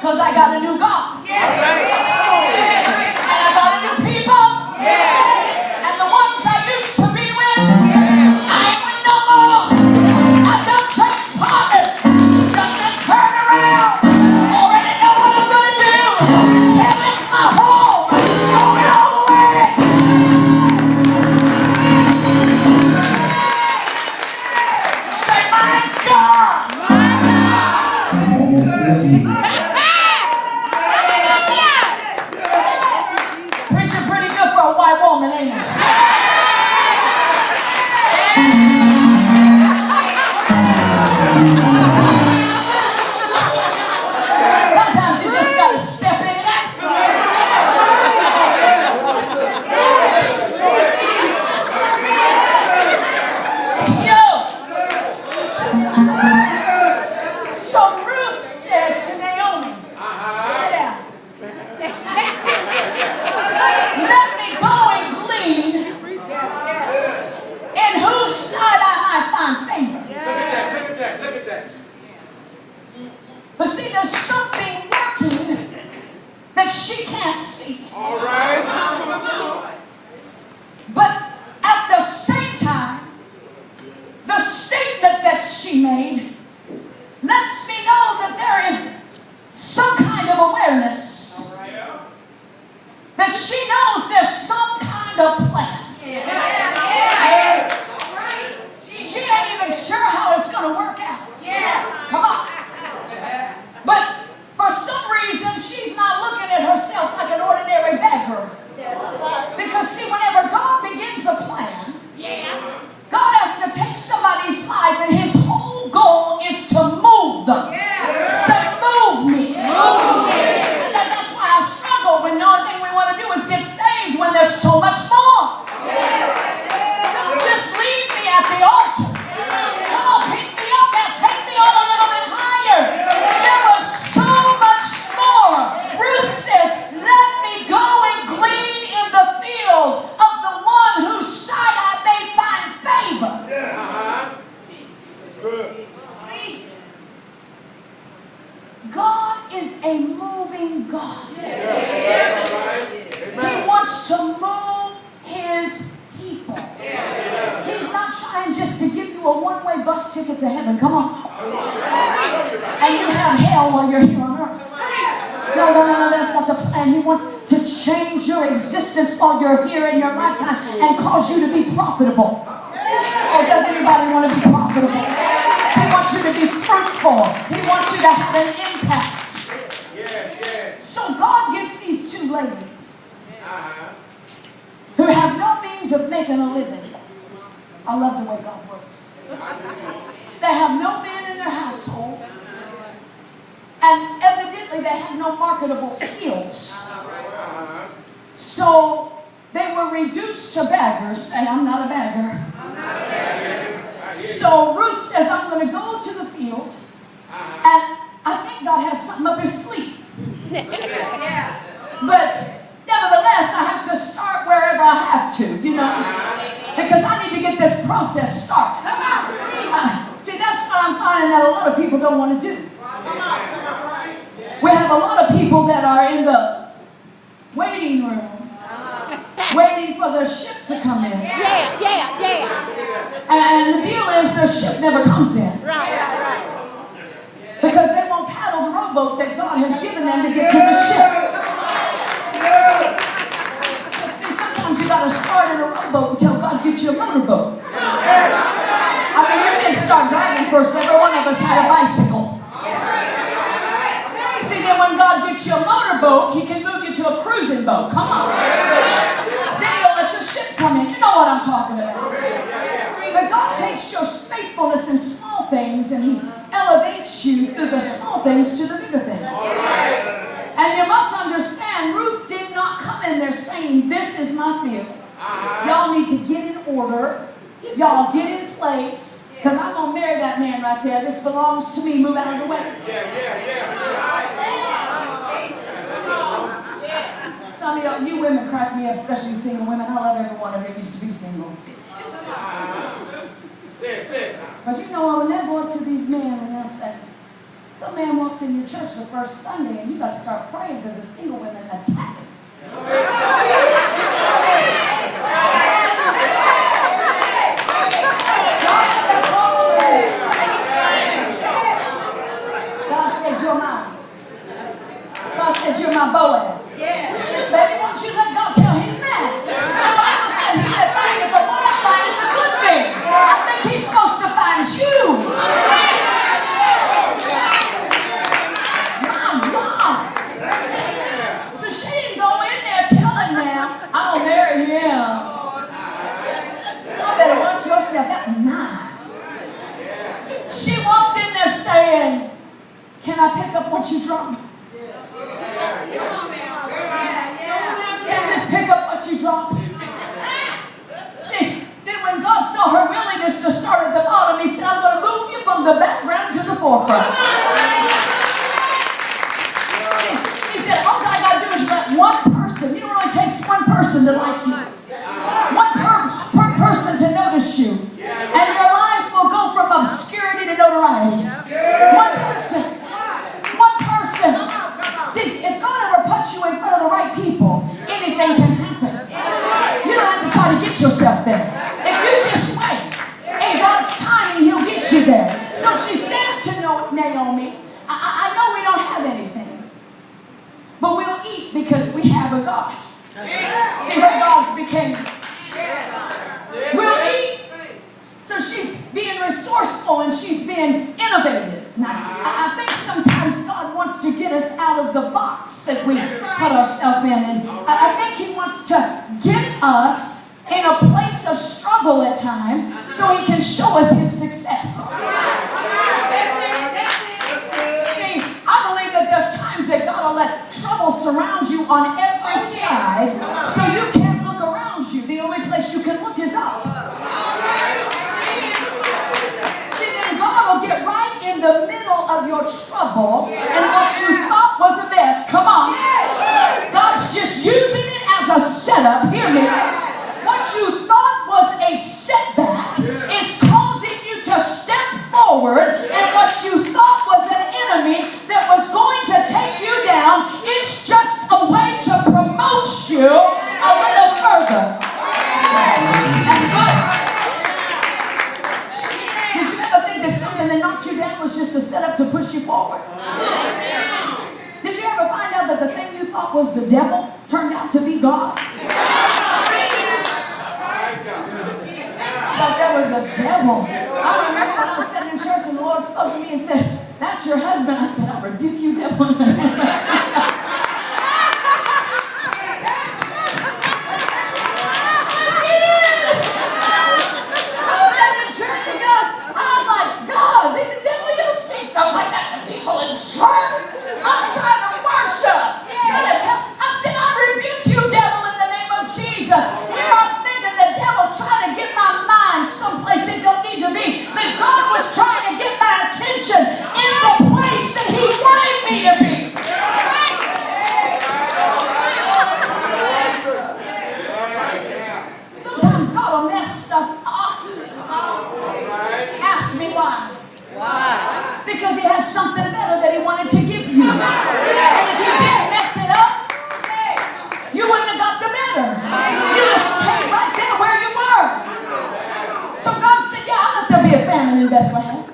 Because I got a new God. And I got a new people. And the ones I used to be with, I ain't with no more. I've done changed partners. Done been turned around. Already know what I'm going to do. Heaven's my home. Going all the way. Say, my God. Preaching pretty good for a white woman, ain't it? Sometimes you just gotta step in it. Yo! So Ruth says to Naomi, sit down. Let me go and glean in whose side I might find favor. Look at that. But see, there's something working that she can't see. All right. But at the same time, the statement that she made lets me know that there is some kind of awareness. That she knows there's some kind of plan. She ain't even sure how it's going to work out. Come on. But for some reason, she's not looking at herself like an ordinary beggar. Because see, whenever God begins a plan, God has to take somebody's life and his whole goal is to move them. Say, move me. And that's why I struggle when the only thing we want to do is get saved when there's so much more. Don't just leave me at the altar. Come on, pick me up and take me on a little bit higher. There was so much more. Ruth says, let me go and glean in the field of the one whose side I may find favor. God is a moving God. He wants to move his people. He's not trying just to give you a one-way bus ticket to heaven. Come on. And you have hell while you're here on earth. No, that's not the plan. He wants to change your existence while you're here in your lifetime and cause you to be profitable. Or does anybody want to be profitable? He wants you to be fruitful. He wants you to have an impact. So God gets these two ladies who have no means of making a living. I love the way God works. They have no men in their household. And evidently they have no marketable skills. So they were reduced to beggars. Say, I'm not a beggar. So Ruth says, I'm going to go to the field. And I think God has something up his sleeve. But nevertheless, I have to start wherever I have to, because I need to get this process started. See, that's what I'm finding that a lot of people don't want to do. We have a lot of people that are in the waiting room, waiting for their ship to come in. And the deal is their ship never comes in. Because they won't paddle the rowboat that God has given them to get to the ship. See, sometimes you got to start in a rowboat until God gets you a motorboat. I mean, you didn't start driving first. Every one of us had a bicycle. See, then when God gets you a motorboat, he can move you to a cruising boat. Come on. Then he'll let your ship come in. You know what I'm talking about. But God takes your faithfulness in small things and he elevates you through the small things to the bigger things. And you must understand, Ruth did not come in there saying, this is my field. Y'all need to get in order. Y'all get in place. Because I'm going to marry that man right there. This belongs to me. Move out of the way. Some of you women crack me up, especially single women. I love every one of you. Used to be single. But you know, I would never go up to these men and they'll say, so Some man walks in your church the first Sunday and you got to start praying because the single women attack him. God said, you're mine. God said, you're my Boaz. Shoot, baby, why don't you let God tell him that? The Bible said he that findeth the Lord findeth a good thing. I think he's supposed to find you. My God. So she didn't go in there telling them, I'm going to marry him. You better watch yourself. That's mine. She walked in there saying, can I pick up what you dropped? Just pick up what you dropped. See, then when God saw her willingness to start at the bottom, he said, I'm going to move you from the background to the forefront. See, he said, all I got to do is let one person, you know what it takes one person to like you. One person to notice you. And your life will go from obscurity to notoriety. One person. One person. See, if God ever puts you in front of the right people, anything can happen. You don't have to try to get yourself there. If you just wait, in God's timing, he'll get you there. So she says to Naomi, I know we don't have anything, but we'll eat because we have a God. See, her gods became. We'll eat. So she's being resourceful and she's being innovative. Now, I think sometimes God wants to get us out of the box that we put ourselves in. And I think he wants to get us in a place of struggle at times so he can show us his success. See, I believe that there's times that God will let trouble surround you on every side so you can't look around you. The only place you can look is up. Get right in the middle of your trouble and what you thought was a mess. Come on. God's just using it as a setup. Hear me. What you thought was a setback is causing you to step forward, and what you thought was an enemy that was going to take you down, it's just a way to promote you a little further. That's good. Something that knocked you down was just a setup to push you forward. Did you ever find out that the thing you thought was the devil turned out to be God? I thought that was a devil. I remember when I was sitting in church and the Lord spoke to me and said, that's your husband. I said, I rebuke you, devil. I'm trying to worship. I said, I rebuke you, devil, in the name of Jesus. Here I'm thinking the devil's trying to get my mind someplace it don't need to be. But God was trying to get my attention in the place that he wanted me to be. Sometimes God will mess stuff up. Ask me why. Why? Because he had something better that he wanted to give you. And if you didn't mess it up, you wouldn't have got the better. You would have stayed right there where you were. So God said, yeah, I'll let there be a famine in Bethlehem.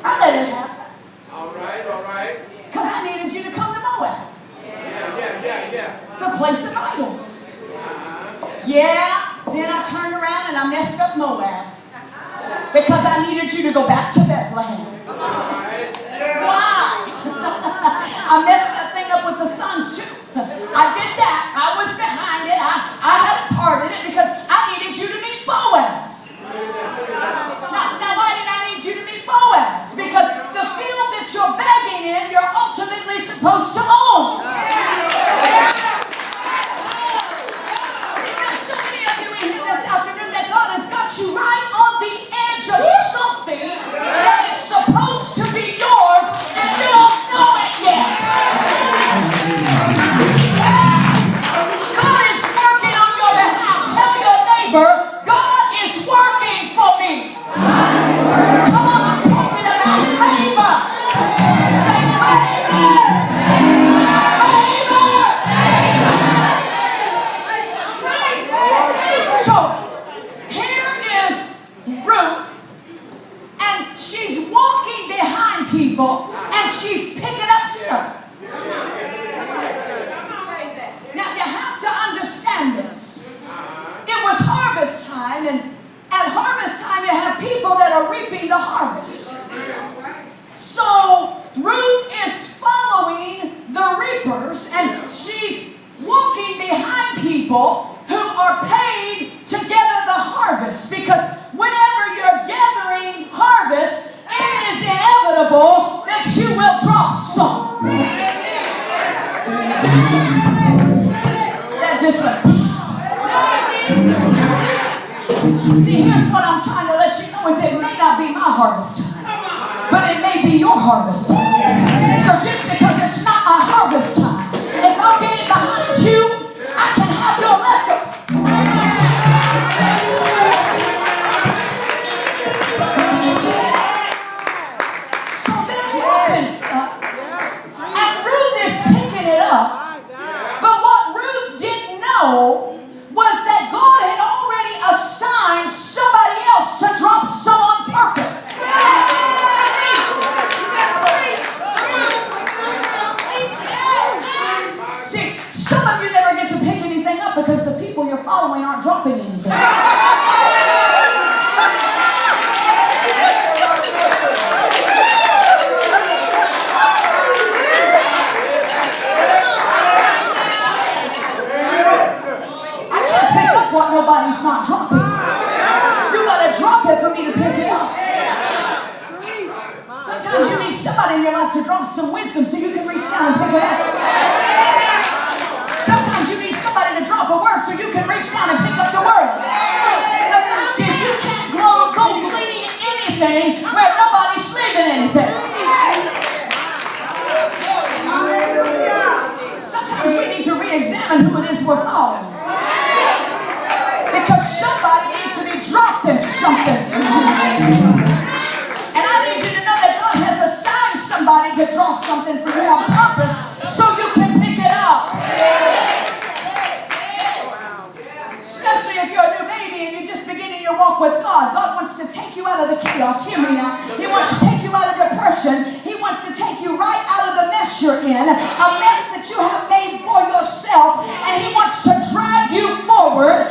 I'll let it happen. All right. Because I needed you to come to Moab. Yeah. The place of idols. Yeah, then I turned around and I messed up Moab. Because I needed you to go back to Bethlehem. Why? I messed that thing up with the sons too. I did that. I was behind it. I had a part in it because I needed you to meet Boaz. Now why did I need you to meet Boaz? Because the field that you're begging in, you're ultimately supposed to own. See, there's so many of you in here this afternoon that God has got you right on the edge of something that is supposed to be yours and you don't know it yet. God is working on your behalf. Tell your neighbor, God is working for me. Come on, I'm talking she's picking up stuff. Now you have to understand this. It was harvest time, and at harvest time you have people that are reaping the harvest. So Ruth is following the reapers, and she's walking behind people who are paid to gather the harvest, because whenever you're gathering harvest, it is inevitable that you will drop some. That just went. See, here's what I'm trying to let you know is it may not be my harvest time, but it may be your harvest time. So just because it's not my harvest time, if I'm getting behind you, I can have your leftover. So they're dropping stuff, and Ruth is picking it up. But what Ruth didn't know was that God had already assigned somebody else to drop some on purpose. See, some of you never get to pick anything up because the people you're following aren't dropping anything. What nobody's not dropping. You gotta drop it for me to pick it up. Sometimes you need somebody in your life to drop some wisdom so you can reach down and pick it up. Sometimes you need somebody to drop a word so you can reach down and pick up the word. The fact is, you can't go glean anything where nobody's leaving anything. Sometimes we need to re-examine who it is we're following. Because somebody needs to be dropping something. And I need you to know that God has assigned somebody to draw something for you on purpose so you can pick it up. Especially if you're a new baby and you're just beginning your walk with God. God wants to take you out of the chaos. Hear me now. He wants to take you out of depression. He wants to take you right out of the mess you're in. A mess that you have made for yourself. And He wants to drag you forward